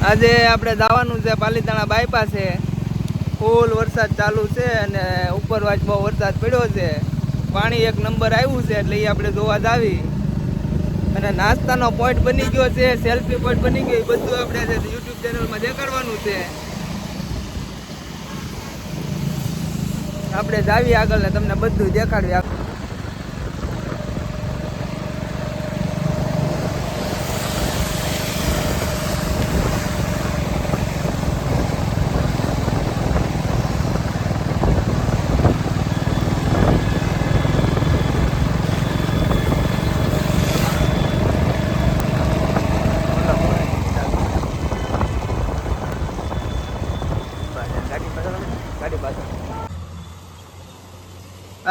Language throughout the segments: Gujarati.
આજે આપણે જવાનું છે પાલીતાણા બાયપાસે. ફૂલ વરસાદ ચાલુ છે અને ઉપરવાજ બહુ વરસાદ પડ્યો છે. પાણી એક નંબર આવ્યું છે એટલે એ આપણે જોવા જ આવી. અને નાસ્તાનો પોઈન્ટ બની ગયો છે, સેલ્ફી પોઈન્ટ બની ગયો, બધું આપણે યુટ્યુબ ચેનલમાં દેખાડવાનું છે. આપણે જાવી આગળ ને તમને બધું દેખાડવી.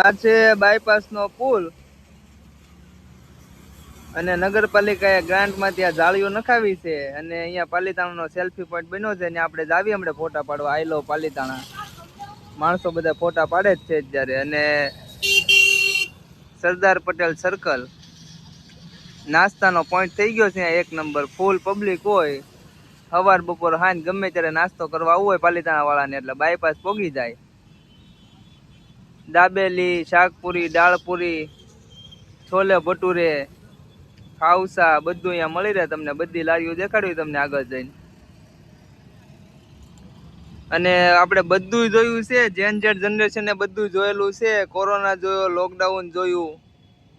આ છે બાયપાસ નો પુલ અને નગરપાલિકાએ ગ્રાન્ટમાં ત્યાં જાળીઓ નખાવી છે અને અહીંયા પાલીતાણાનો સેલ્ફી પોઈન્ટ બન્યો છે. અને આપણે જાવી હમણાં ફોટા પાડવા. આઈ લવ પાલીતાણા. માણસો બધા ફોટા પાડે જ છે અત્યારે. અને સરદાર પટેલ સર્કલ નાસ્તાનો પોઈન્ટ થઈ ગયો છે એક નંબર. ફૂલ પબ્લિક હોય. સવાર બપોર સાંજ ગમે ત્યારે નાસ્તો કરવા આવવું હોય પાલીતાણા વાળાને એટલે બાયપાસ પોગી જાય. દાબેલી, શાકપુરી, દાળપુરી, છોલે ભટુરે, ખાવસા બધું અહીંયા મળી રહે તમને. બધી લારીઓ દેખાડવી તમને આગળ જઈને. અને આપણે બધું જોયું છે. જેન ઝેડ જનરેશને બધું જોયેલું છે. કોરોના જોયો, લોકડાઉન જોયું.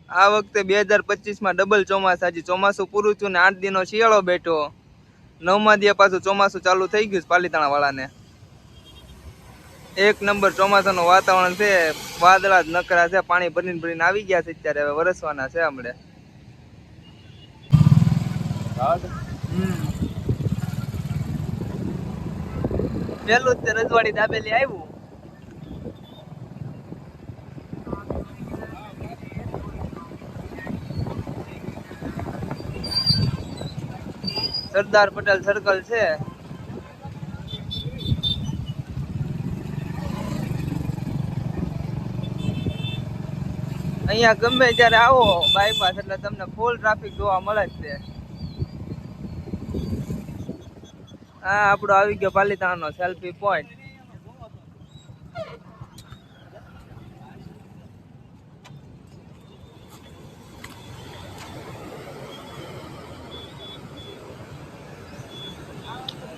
આ વખતે 2025માં ડબલ ચોમાસા. હજી ચોમાસું પૂરું થયું ને 8 દિનનો શિયાળો બેઠો. 9મા દિવસે પાછું ચોમાસું ચાલુ થઈ ગયું પાલીતાણા વાળાને. એક નંબર ચોમાસાનું વાતાવરણ છે. વાદળા જ નકરા છે. પાણી ભરીને ભરીને આવી ગયા છે અત્યારે. હવે વરસવાના છે હમણે. પેલું જ તે રજવાડી દાબેલી આવ્યું. સરદાર પટેલ સર્કલ છે. અહીંયા ગમે ત્યારે આવો બાયપાસ એટલે તમને ફૂલ ટ્રાફિક જોવા મળે જ છે. હા, આપણો આવી ગયો પાલીતાણાનો સેલ્ફી પોઈન્ટ.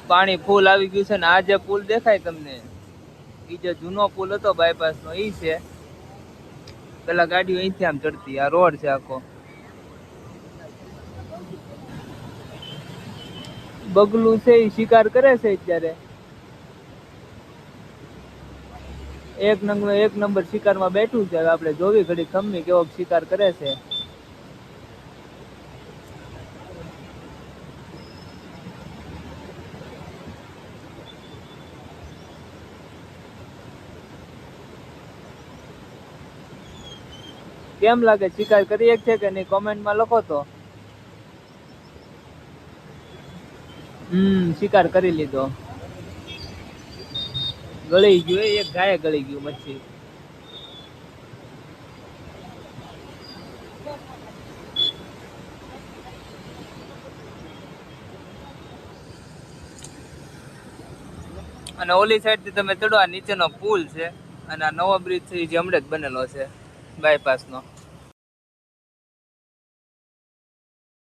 પાણી ફૂલ આવી ગયું છે ને આ જે પુલ દેખાય તમને એ જે જૂનો પુલ હતો બાયપાસ નો ઈ છે. પેલા ગાડીઓ અહીંથી આમ ચડતી. આ રોડ છે આખો. બગલું છે એ શિકાર કરે છે અત્યારે. એક નંબર શિકારમાં બેઠું છે. આપણે જોવી ઘડી ખમ્મી કેવો શિકાર કરે છે. કેમ લાગે? શિકાર કરી એક છે કે નહીં? કોમેન્ટમાં લખો તો. શિકાર કરી લીધો. ગળી ગયું. એક ગાય ગળી ગયું મચ્છી. અને ઓલી સાઈડ થી તમે ચડો. આ નીચેનો પુલ છે અને આ નવો બ્રિજ છે જે હમણાં જ બનેલો છે બાયપાસ નો.